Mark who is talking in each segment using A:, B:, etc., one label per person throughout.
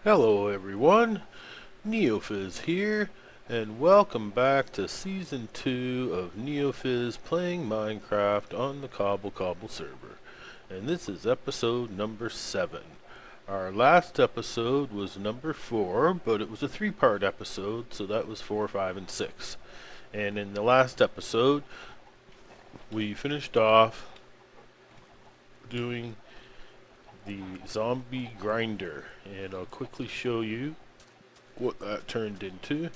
A: Hello everyone, Neofizz here, and welcome back to Season 2 of Neofizz playing Minecraft on the Cobblecobble server. And this is episode number 7. Our last episode was number 4, but it was a 3-part episode, so that was 4, 5, and 6. And in the last episode, we finished off doing the zombie grinder, and I'll quickly show you what that turned into.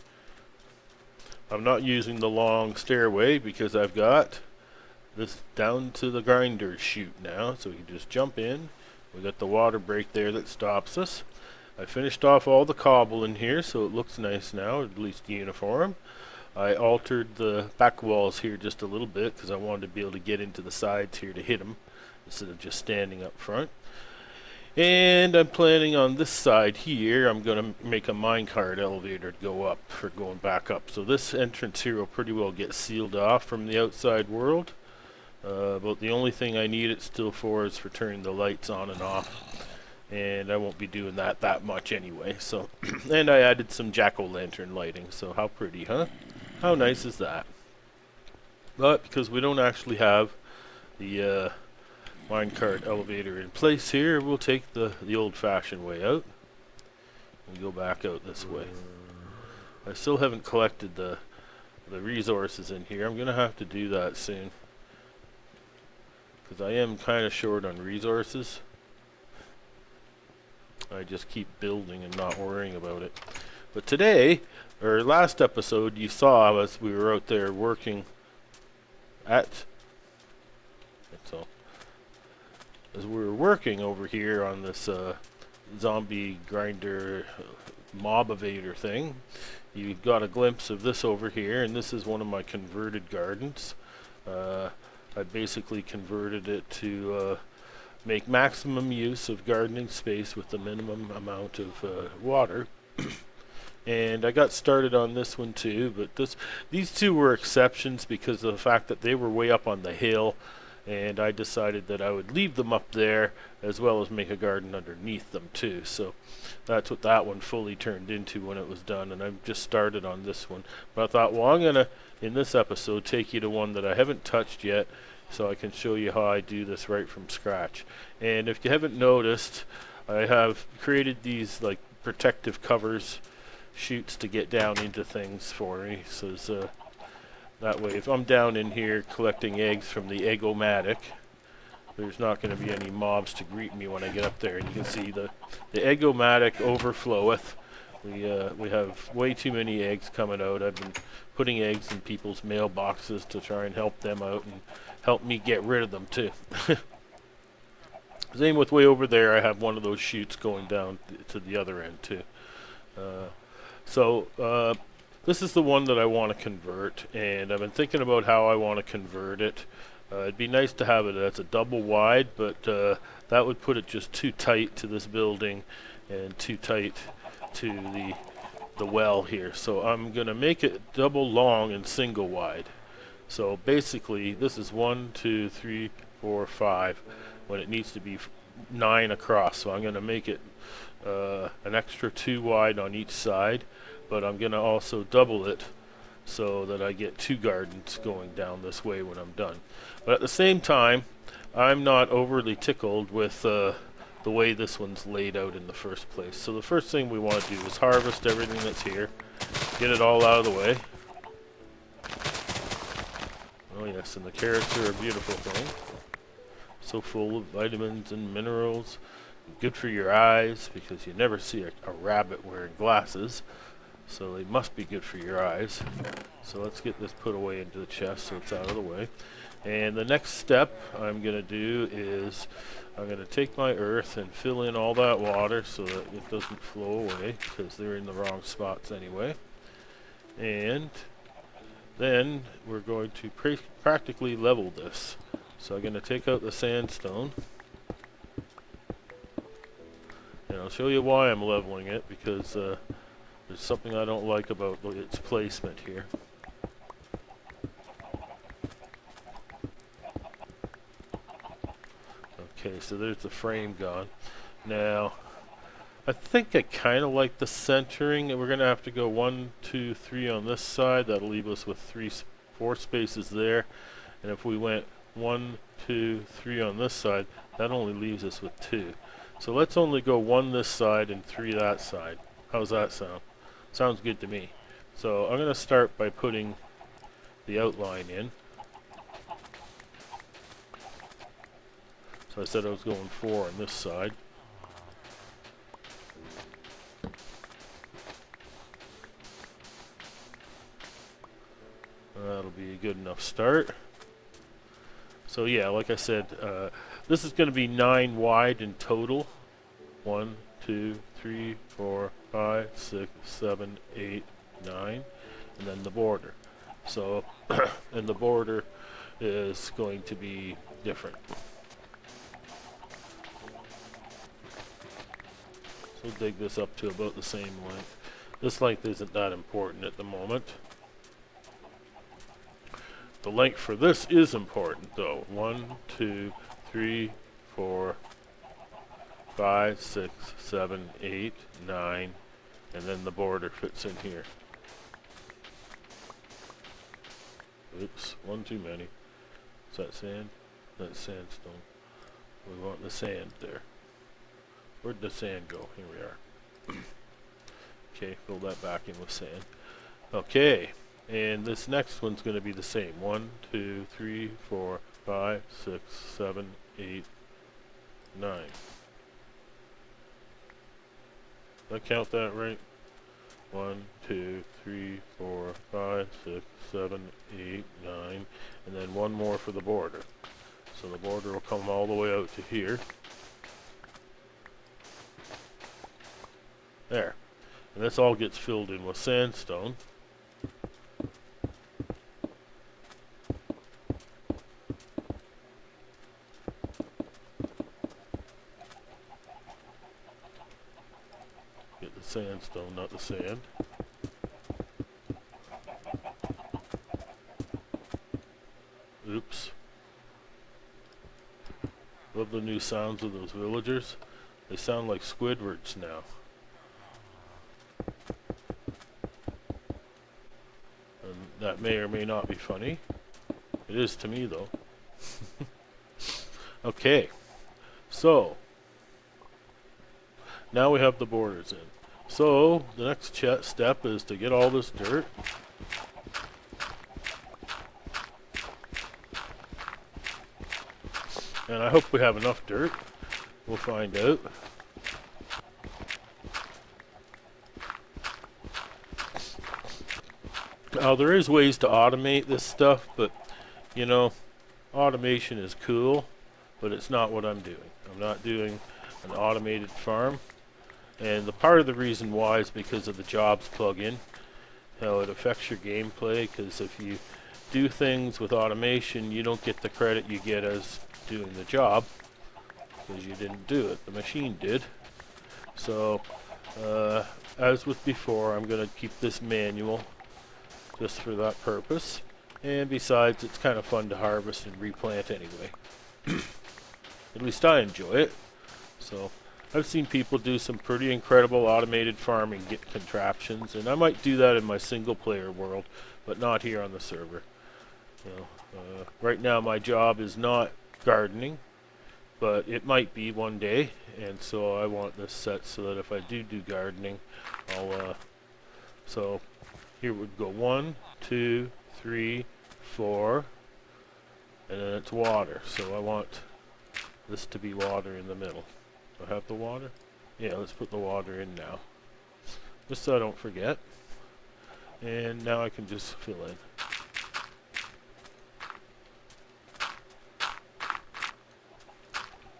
A: I'm not using the long stairway because I've got this down to the grinder chute now, so we can just jump in. We got the water break there that stops us. I finished off all the cobble in here, so it looks nice now, at least uniform. I altered the back walls here just a little bit because I wanted to be able to get into the sides here to hit them instead of just standing up front. And I'm planning on this side here, I'm going to make a minecart elevator to go up for going back up. So this entrance here will pretty well get sealed off from the outside world. But the only thing I need it still for is for turning the lights on and off. And I won't be doing that much anyway. So, and I added some jack-o'-lantern lighting. So how pretty, huh? How nice is that? But because we don't actually have the minecart elevator in place here, we'll take the old-fashioned way out and go back out this way. I still haven't collected the resources in here. I'm gonna have to do that soon because I am kind of short on resources. I just keep building and not worrying about it. But today, or last episode, you saw as we were out there working at as we were working over here on this zombie grinder mob evader thing, you got a glimpse of this over here, and this is one of my converted gardens. I basically converted it to make maximum use of gardening space with the minimum amount of water. And I got started on this one too, but these two were exceptions because of the fact that they were way up on the hill, and I decided that I would leave them up there as well as make a garden underneath them too. So that's what that one fully turned into when it was done, and I've just started on this one. But I thought, well, I'm gonna in this episode take you to one that I haven't touched yet, so I can show you how I do this right from scratch. And if you haven't noticed, I have created these like protective covers chutes to get down into things for me, so that way if I'm down in here collecting eggs from the egg-o-matic, there's not going to be any mobs to greet me when I get up there. And you can see the egg-o-matic overfloweth. We have way too many eggs coming out. I've been putting eggs in people's mailboxes to try and help them out and help me get rid of them too. Same with way over there, I have one of those chutes going down to the other end too. This is the one that I want to convert, and I've been thinking about how I want to convert it. It'd be nice to have it as a double wide, but that would put it just too tight to this building and too tight to the well here. So I'm going to make it double long and single wide. So basically this is 1, 2, 3, 4, 5 when it needs to be 9 across. So I'm going to make it an extra 2 wide on each side, but I'm going to also double it so that I get 2 gardens going down this way when I'm done. But at the same time, I'm not overly tickled with the way this one's laid out in the first place. So the first thing we want to do is harvest everything that's here, get it all out of the way. Oh yes, and the carrots are a beautiful thing. So full of vitamins and minerals. Good for your eyes because you never see a rabbit wearing glasses. So they must be good for your eyes. So let's get this put away into the chest so it's out of the way. And the next step I'm going to do is I'm going to take my earth and fill in all that water so that it doesn't flow away because they're in the wrong spots anyway. And then we're going to practically level this. So I'm going to take out the sandstone. And I'll show you why I'm leveling it, because there's something I don't like about its placement here. Okay, so there's the frame gone. Now, I think I kind of like the centering, and we're going to have to go 1, 2, 3 on this side. That'll leave us with 4 spaces there. And if we went 1, 2, 3 on this side, that only leaves us with 2. So let's only go 1 this side and 3 that side. How's that sound? Sounds good to me. So I'm going to start by putting the outline in. So I said I was going 4 on this side. That'll be a good enough start. So yeah, like I said, this is going to be 9 wide in total. 1, 2, 3, 4, 5, 6, 7, 8, 9, and then the border. So, and the border is going to be different. So we'll dig this up to about the same length. This length isn't that important at the moment. The length for this is important though. 1, 2, 3, 4, 5, 6, 7, 8, 9, and then the border fits in here. Oops, one too many. Is that sand? That's sandstone. We want the sand there. Where'd the sand go? Here we are. Okay, fill that back in with sand. Okay, and this next one's going to be the same. 1, 2, 3, 4, 5, 6, 7, 8, 9. Did I count that right? 1, 2, 3, 4, 5, 6, 7, 8, 9, and then one more for the border. So the border will come all the way out to here. There. And this all gets filled in with sandstone. Get the sandstone, not the sand. Oops. Love the new sounds of those villagers. They sound like Squidwards now. And that may or may not be funny. It is to me though. Okay. So now we have the borders in. So the next step is to get all this dirt. And I hope we have enough dirt. We'll find out. Now there is ways to automate this stuff, but you know, automation is cool, but it's not what I'm doing. I'm not doing an automated farm. And the part of the reason why is because of the jobs plugin. How it affects your gameplay, because if you do things with automation, you don't get the credit you get as doing the job, because you didn't do it. The machine did. So, as with before, I'm going to keep this manual just for that purpose. And besides, it's kind of fun to harvest and replant anyway. At least I enjoy it. So, I've seen people do some pretty incredible automated farming contraptions, and I might do that in my single player world, but not here on the server. You know, right now my job is not gardening, but it might be one day, and so I want this set so that if I do gardening, I'll so here would go 1, 2, 3, 4, and then it's water, so I want this to be water in the middle. Do I have the water? Yeah, let's put the water in now, just so I don't forget. And now I can just fill in.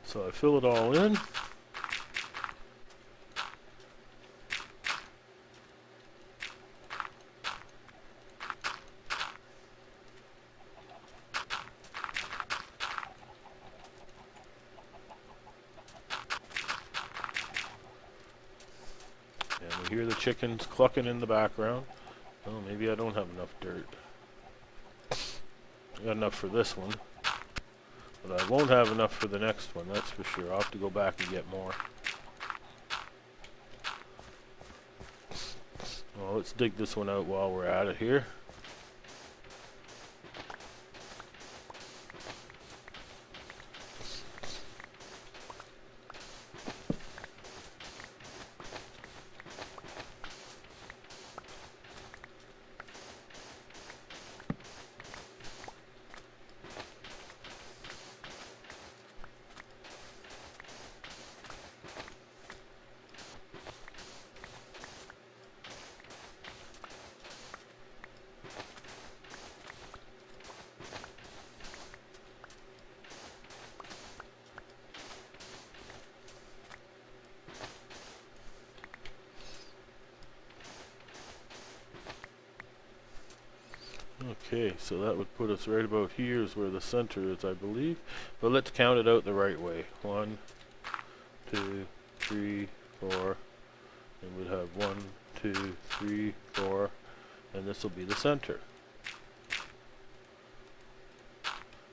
A: So I fill it all in. And we hear the chickens clucking in the background. Oh, maybe I don't have enough dirt. I got enough for this one. But I won't have enough for the next one, that's for sure. I'll have to go back and get more. let's dig this one out while we're at it here. Okay, so that would put us right about here is where the center is, I believe. But let's count it out the right way. 1, 2, 3, 4. And we'd have 1, 2, 3, 4. And this will be the center.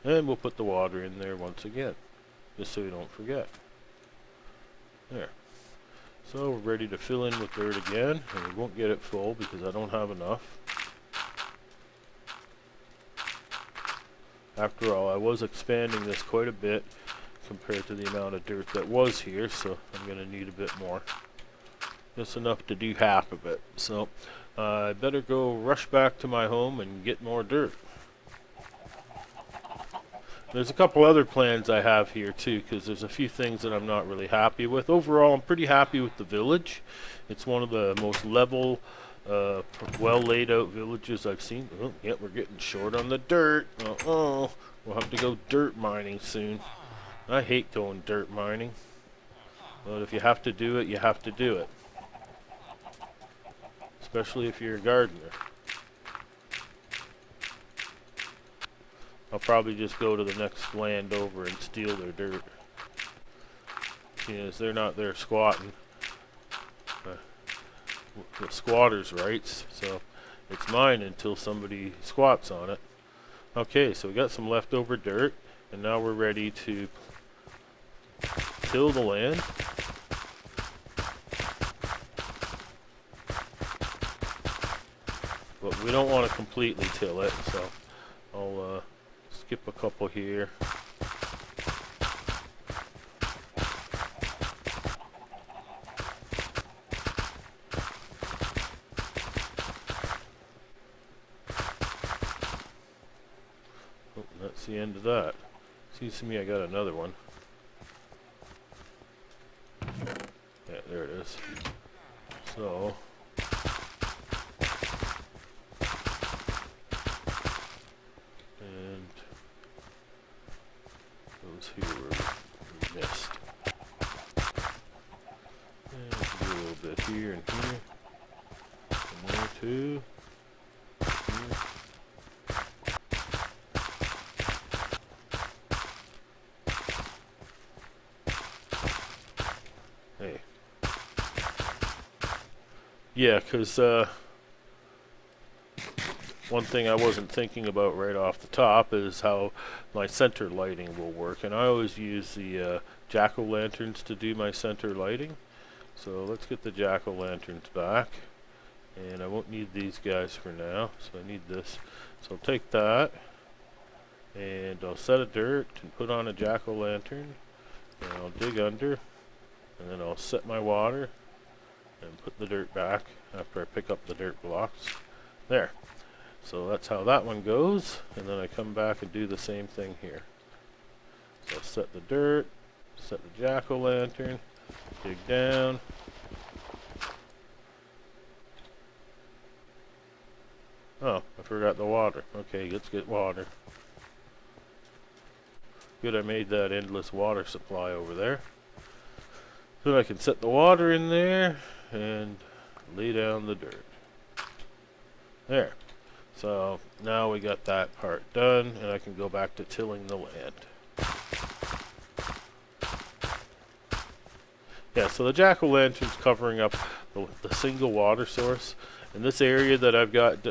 A: And we'll put the water in there once again, just so you don't forget. There. So we're ready to fill in with dirt again, and we won't get it full because I don't have enough. After all, I was expanding this quite a bit compared to the amount of dirt that was here, so I'm going to need a bit more. Just enough to do half of it. So I better go rush back to my home and get more dirt. There's a couple other plans I have here too, because there's a few things that I'm not really happy with. Overall, I'm pretty happy with the village. It's one of the most level, well laid out villages I've seen. Oh, yeah, we're getting short on the dirt. We'll have to go dirt mining soon. I hate going dirt mining, but if you have to do it, you have to do it. Especially if you're a gardener. I'll probably just go to the next land over and steal their dirt. Because they're not there squatting. The squatters' rights, so it's mine until somebody squats on it. Okay, so we got some leftover dirt, and now we're ready to till the land. But we don't want to completely till it, so I'll skip a couple here. Oh, that's the end of that. Seems to me I got another one. Yeah, there it is. So and those here were missed. And do a little bit here and here. And there too. Here. Hey. Yeah, because one thing I wasn't thinking about right off the top is how my center lighting will work. And I always use the jack-o'-lanterns to do my center lighting. So let's get the jack-o'-lanterns back. And I won't need these guys for now, so I need this. So I'll take that, and I'll set a dirt and put on a jack-o'-lantern. And I'll dig under, and then I'll set my water and put the dirt back after I pick up the dirt blocks. There. So that's how that one goes, and then I come back and do the same thing here. So I'll set the dirt, set the jack-o'-lantern, dig down. Oh, I forgot the water. Okay, let's get water. Good, I made that endless water supply over there. So I can set the water in there and lay down the dirt. There. So now we got that part done, and I can go back to tilling the land. Yeah, so the jack-o'-lantern's covering up the single water source. And this area that I've got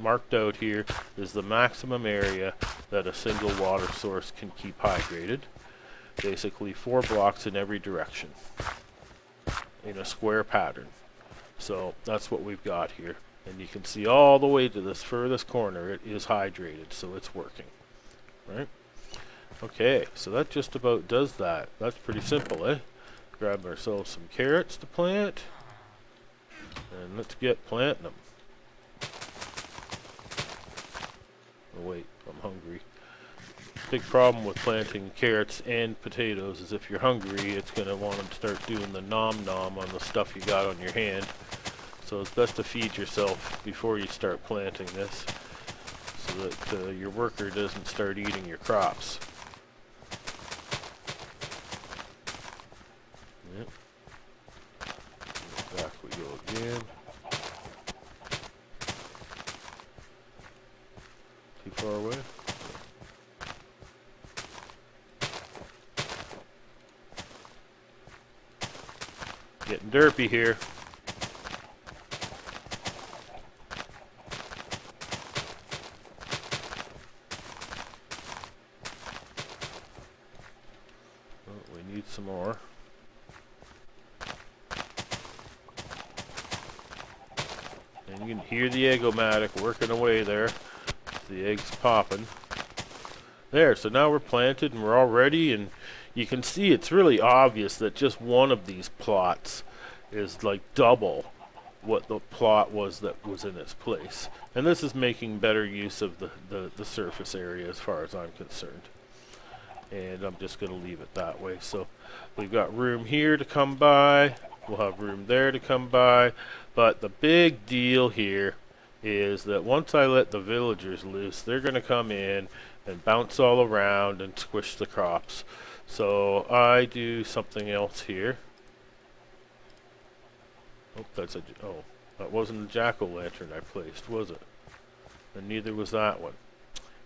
A: marked out here is the maximum area that a single water source can keep hydrated. Basically 4 blocks in every direction in a square pattern. So that's what we've got here. And you can see all the way to this furthest corner, it is hydrated, so it's working, right? Okay, so that just about does that. That's pretty simple, eh? Grab ourselves some carrots to plant, and let's get planting them. Oh wait, I'm hungry. Big problem with planting carrots and potatoes is if you're hungry, it's going to want to start doing the nom nom on the stuff you got on your hand. So it's best to feed yourself before you start planting this, so that your worker doesn't start eating your crops. Yep. Back we go again. Too far away? Getting derpy here. Oh, we need some more. And you can hear the egg-o-matic working away there. The eggs popping. There, so now we're planted and we're all ready, and you can see it's really obvious that just one of these plots is like double what the plot was that was in its place. And this is making better use of the surface area as far as I'm concerned. And I'm just going to leave it that way. So we've got room here to come by. We'll have room there to come by. But the big deal here is that once I let the villagers loose, they're going to come in and bounce all around and squish the crops. So I do something else here. Oh, that wasn't a jack-o'-lantern I placed, was it? And neither was that one.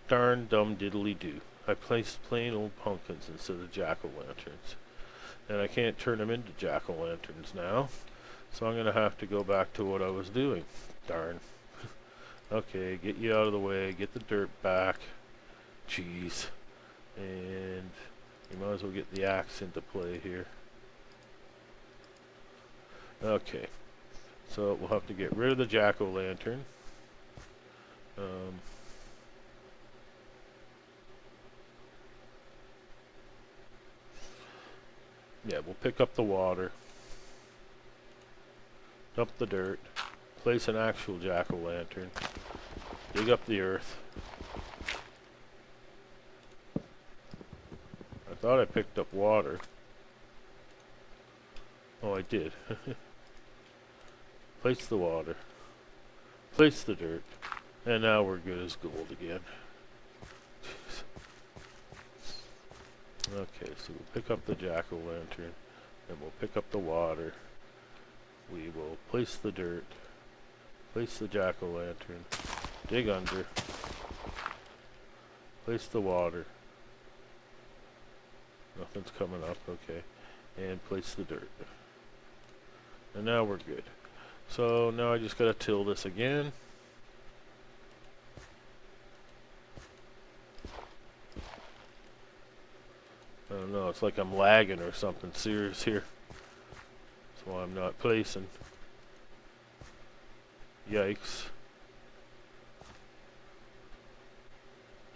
A: Darn dumb diddly-do. I placed plain old pumpkins instead of jack-o'-lanterns. And I can't turn them into jack-o'-lanterns now. So I'm going to have to go back to what I was doing. Darn. Okay, get you out of the way, get the dirt back. Jeez. And you might as well get the axe into play here. Okay. So we'll have to get rid of the jack-o'-lantern. Yeah, we'll pick up the water. Dump the dirt. Place an actual jack-o'-lantern. Dig up the earth. I thought I picked up water. Oh, I did. Place the water. Place the dirt. And now we're good as gold again. Okay, so we'll pick up the jack-o'-lantern. And we'll pick up the water. We will place the dirt. Place the jack-o'-lantern. Dig under. Place the water. Nothing's coming up, okay. And place the dirt. And now we're good. So now I just gotta till this again. I don't know, it's like I'm lagging or something serious here. That's why I'm not placing. Yikes.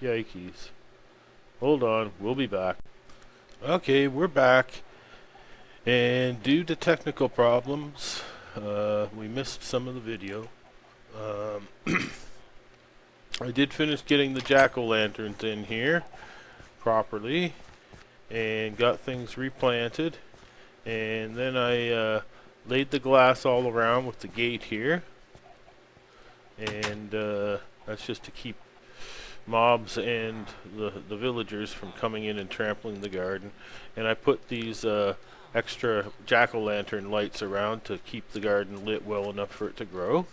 A: Yikes. Hold on, we'll be back. Okay, we're back. And due to technical problems, we missed some of the video. I did finish getting the jack-o'-lanterns in here properly and got things replanted. And then I laid the glass all around with the gate here. And that's just to keep mobs and the villagers from coming in and trampling the garden. And I put these extra jack-o'-lantern lights around to keep the garden lit well enough for it to grow.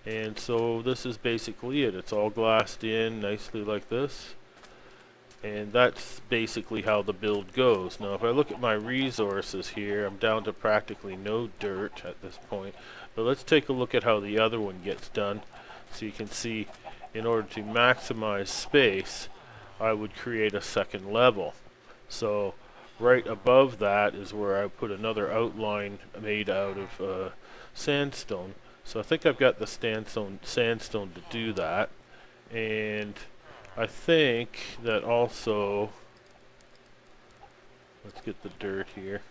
A: And so this is basically it. It's all glassed in nicely like this. And that's basically how the build goes. Now if I look at my resources here, I'm down to practically no dirt at this point. But let's take a look at how the other one gets done. So you can see, in order to maximize space, I would create a second level. So right above that is where I put another outline made out of sandstone. So I think I've got the sandstone to do that. And I think that also, let's get the dirt here.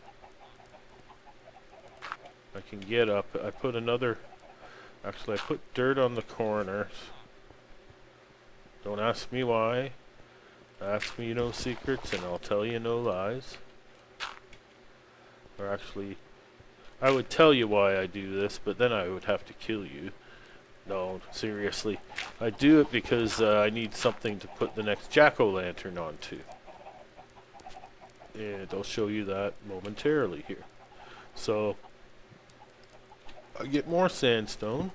A: I can get up. I put another, actually I put dirt on the corners. Don't ask me why. Ask me no secrets and I'll tell you no lies. Or actually, I would tell you why I do this, but then I would have to kill you. No, seriously. I do it because I need something to put the next jack-o'-lantern onto. And I'll show you that momentarily here. So, I get more sandstone.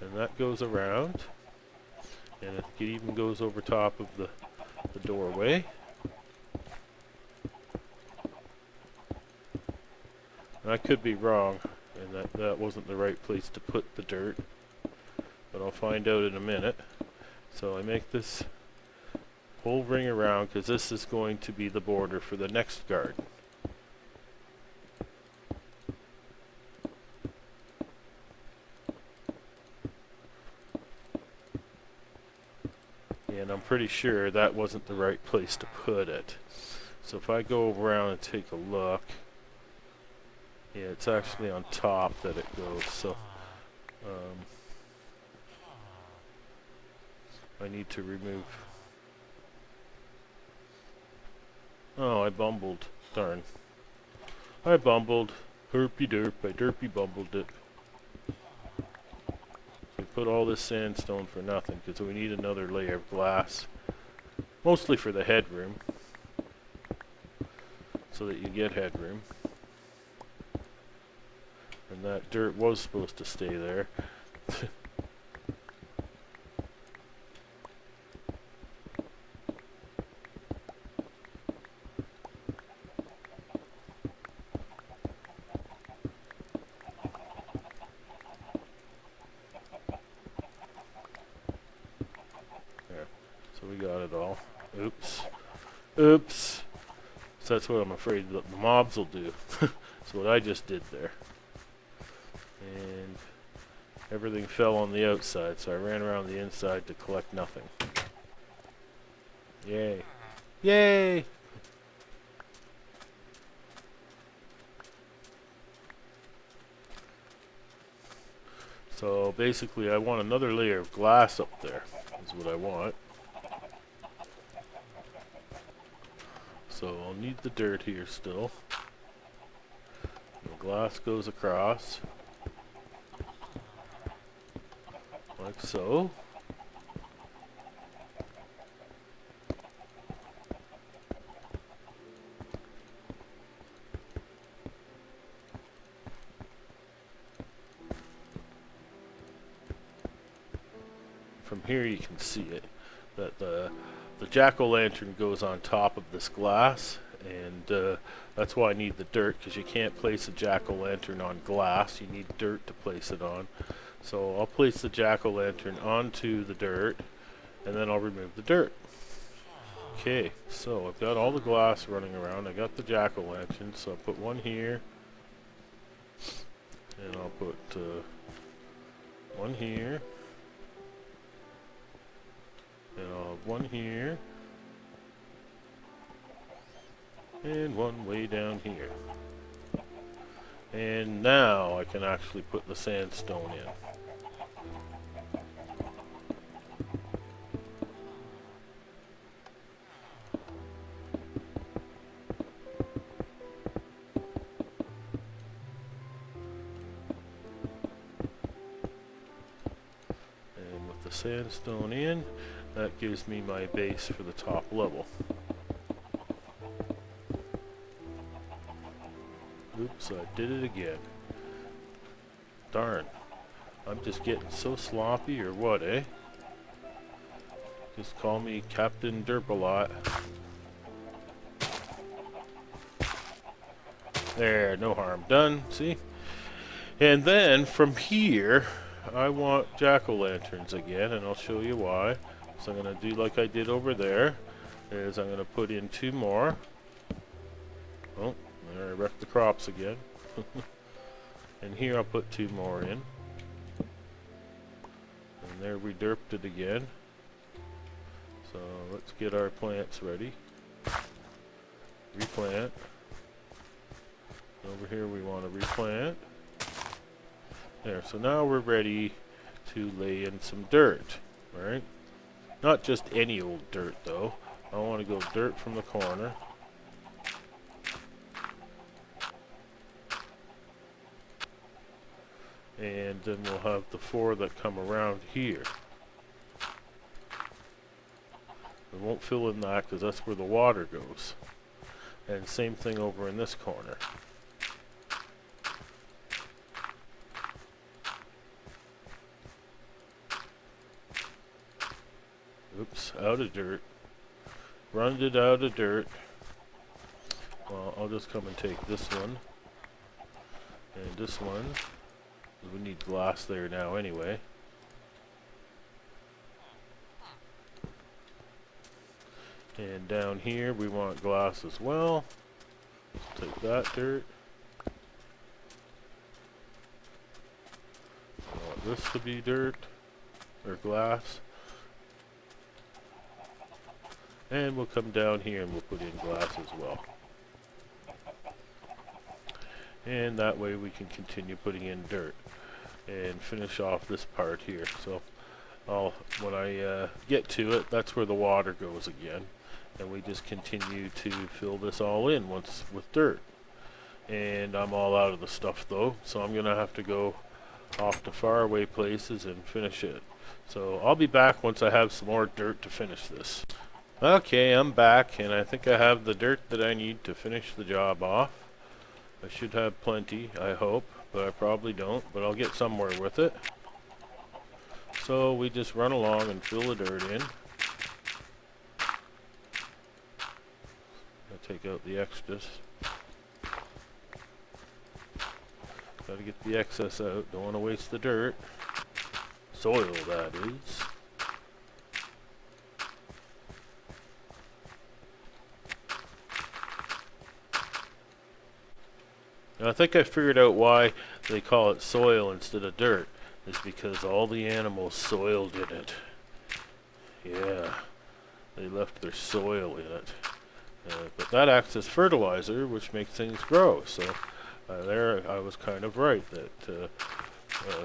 A: And that goes around. And it even goes over top of the doorway. And I could be wrong, and that wasn't the right place to put the dirt. But I'll find out in a minute. So I make this whole ring around because this is going to be the border for the next garden. And I'm pretty sure that wasn't the right place to put it. So if I go around and take a look, yeah, it's actually on top that it goes. So I need to remove. Oh, I bumbled. Darn. I bumbled. Herpy derp. I derpy bumbled it. We put all this sandstone for nothing because we need another layer of glass. Mostly for the headroom. So that you get headroom. And that dirt was supposed to stay there. So we got it all. Oops. Oops. So that's what I'm afraid that the mobs will do. That's what I just did there. And everything fell on the outside, so I ran around the inside to collect nothing. Yay. Yay! So basically I want another layer of glass up there, is what I want. So I'll need the dirt here still. The glass goes across. Like so. From here you can see it, that the jack-o'-lantern goes on top of this glass, and that's why I need the dirt, because you can't place a jack-o'-lantern on glass. You need dirt to place it on. So I'll place the jack-o'-lantern onto the dirt, and then I'll remove the dirt. Okay, so I've got all the glass running around. I got the jack-o'-lantern, so I'll put one here, and I'll put one here. And I'll have one here. And one way down here. And now I can actually put the sandstone in. And with the sandstone in, that gives me my base for the top level. Oops, I did it again. Darn. I'm just getting so sloppy or what, eh? Just call me Captain Derp-a-lot. There, no harm done, see? And then from here, I want jack-o'-lanterns again, and I'll show you why. So I'm going to do like I did over there, is I'm going to put in 2 more. Oh, there I wrecked the crops again. And here I'll put 2 more in. And there we derped it again. So let's get our plants ready. Replant. Over here we want to replant. There, so now we're ready to lay in some dirt, right? Not just any old dirt though. I want to go dirt from the corner. And then we'll have the 4 that come around here. We won't fill in that because that's where the water goes. And same thing over in this corner. Oops, out of dirt. Run it out of dirt. Well, I'll just come and take this one. And this one. We need glass there now anyway. And down here we want glass as well. Take that dirt. I want this to be dirt or glass. And we'll come down here and we'll put in glass as well. And that way we can continue putting in dirt and finish off this part here. So when I get to it, that's where the water goes again. And we just continue to fill this all in once with dirt. And I'm all out of the stuff though, so I'm gonna have to go off to faraway places and finish it. So I'll be back once I have some more dirt to finish this. Okay, I'm back, and I think I have the dirt that I need to finish the job off. I should have plenty, I hope, but I probably don't, but I'll get somewhere with it. So we just run along and fill the dirt in. I'll take out the extras. Gotta get the excess out, don't want to waste the dirt. Soil, that is. Now, I think I figured out why they call it soil instead of dirt. It's because all the animals soiled in it. Yeah, they left their soil in it. But that acts as fertilizer, which makes things grow. So there I was kind of right, that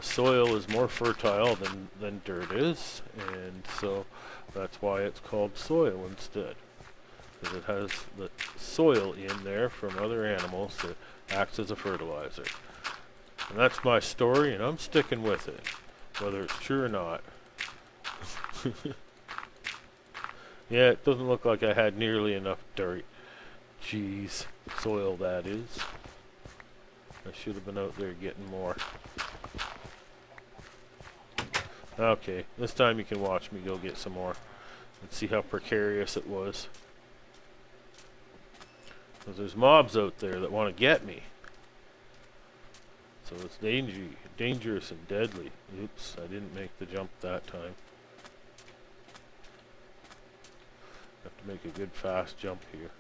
A: soil is more fertile than dirt is. And so that's why it's called soil instead. Because it has the soil in there from other animals that acts as a fertilizer. And that's my story, and I'm sticking with it, whether it's true or not. Yeah, it doesn't look like I had nearly enough dirt. Jeez, soil that is. I should have been out there getting more. Okay, this time you can watch me go get some more and see how precarious it was. Because there's mobs out there that want to get me. So it's dangerous and deadly. Oops, I didn't make the jump that time. Have to make a good fast jump here.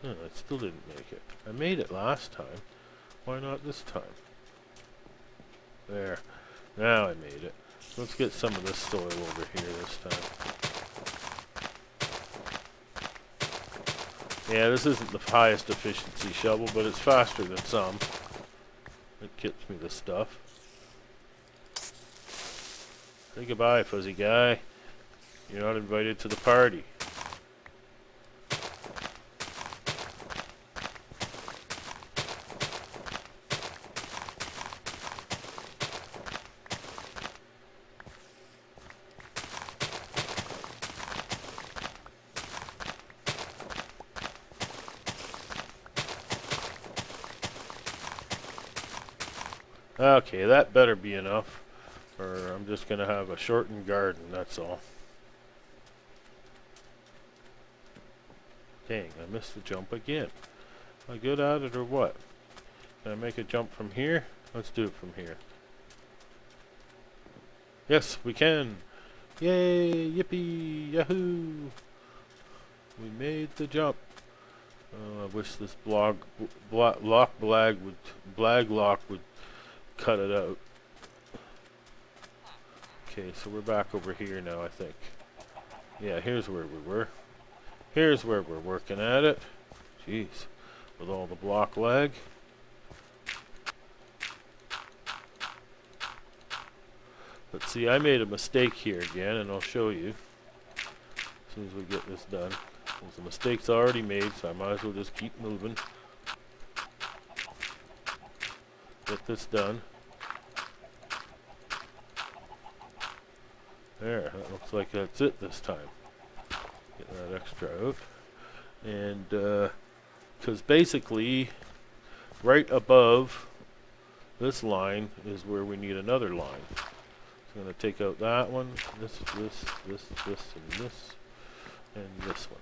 A: Oh, I still didn't make it. I made it last time. Why not this time? There. Now I made it. Let's get some of this soil over here this time. Yeah, this isn't the highest efficiency shovel, but it's faster than some. It gets me the stuff. Say goodbye, fuzzy guy. You're not invited to the party. Okay, that better be enough, or I'm just going to have a shortened garden, that's all. Dang, I missed the jump again. Am I good at it or what? Can I make a jump from here? Let's do it from here. Yes, we can! Yay! Yippee! Yahoo! We made the jump. I wish this blag lock would cut it out. Okay, so we're back over here now, I think. Yeah, here's where we were. Here's where we're working at it. Jeez, with all the block lag. But see, I made a mistake here again, and I'll show you as soon as we get this done. The mistake's already made, so I might as well just keep moving. Get this done. There, that looks like that's it this time. Get that extra out. And, because basically, right above this line is where we need another line. So I'm going to take out that one, this, and this one.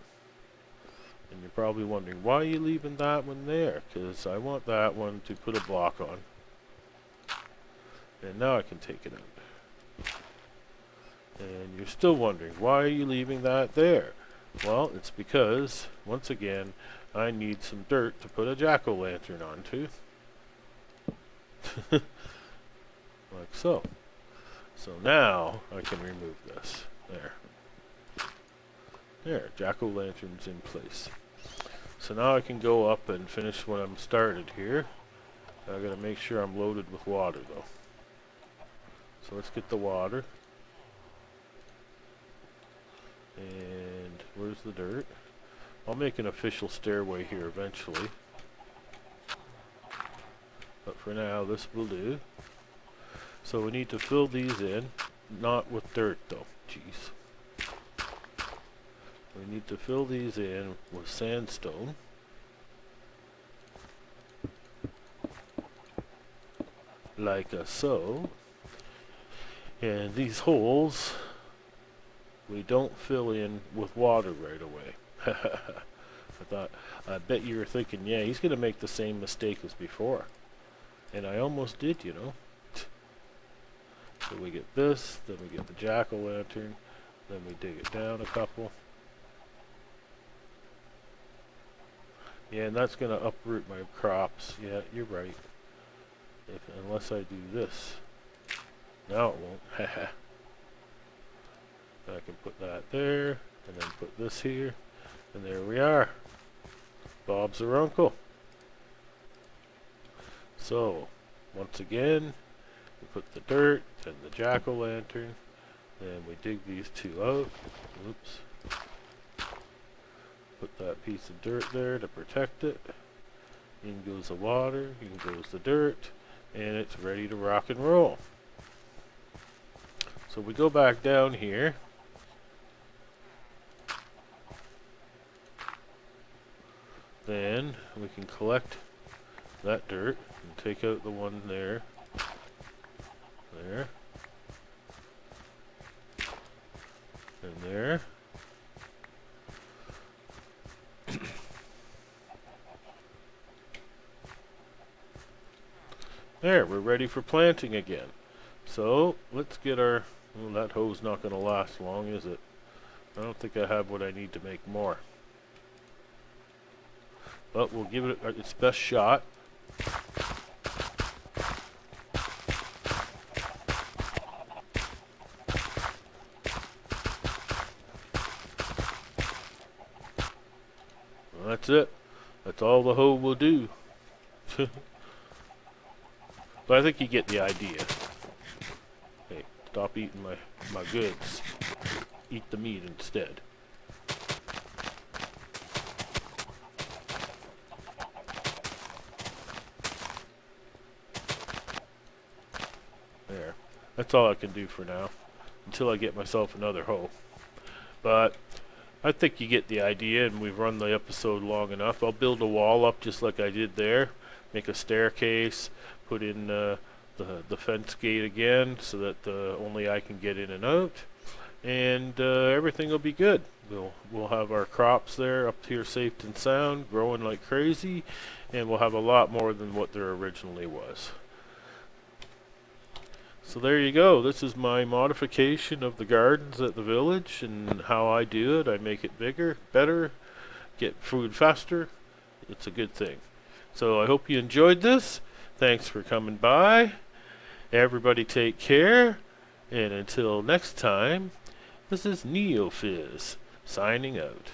A: And you're probably wondering, why are you leaving that one there? Because I want that one to put a block on. And now I can take it out. And you're still wondering, why are you leaving that there? Well, it's because, once again, I need some dirt to put a jack-o'-lantern onto. Like so. So now I can remove this. There. There, jack-o'-lantern's in place. So now I can go up and finish what I'm started here. I gotta make sure I'm loaded with water though. So let's get the water. And where's the dirt? I'll make an official stairway here eventually. But for now, this will do. So we need to fill these in, not with dirt though. Jeez. We need to fill these in with sandstone. Like so. And these holes, we don't fill in with water right away. I bet you were thinking, yeah, he's going to make the same mistake as before. And I almost did, you know. So we get this, then we get the jack-o'-lantern, then we dig it down a couple. Yeah, and that's going to uproot my crops. Yeah, you're right. Unless I do this. Now it won't. I can put that there, and then put this here, and there we are. Bob's our uncle. So, once again, we put the dirt, then the jack-o'-lantern, then we dig these two out. Oops. Put that piece of dirt there to protect it. In goes the water, in goes the dirt, and it's ready to rock and roll. So we go back down here. Then we can collect that dirt and take out the one there. There. And there. There, we're ready for planting again. So, let's get our... Well, that hoe's not going to last long, is it? I don't think I have what I need to make more. But we'll give it its best shot. Well, that's it. That's all the hoe will do. But I think you get the idea. Hey, stop eating my goods. Eat the meat instead. There. That's all I can do for now. Until I get myself another hoe. But I think you get the idea, and we've run the episode long enough. I'll build a wall up just like I did there. Make a staircase. Put in the fence gate again so that only I can get in and out, and everything will be good. We'll have our crops there up here safe and sound, growing like crazy, and we'll have a lot more than what there originally was. So there you go. This is my modification of the gardens at the village and how I do it. I make it bigger, better, get food faster, it's a good thing. So I hope you enjoyed this. Thanks for coming by. Everybody take care. And until next time, this is Neofizz signing out.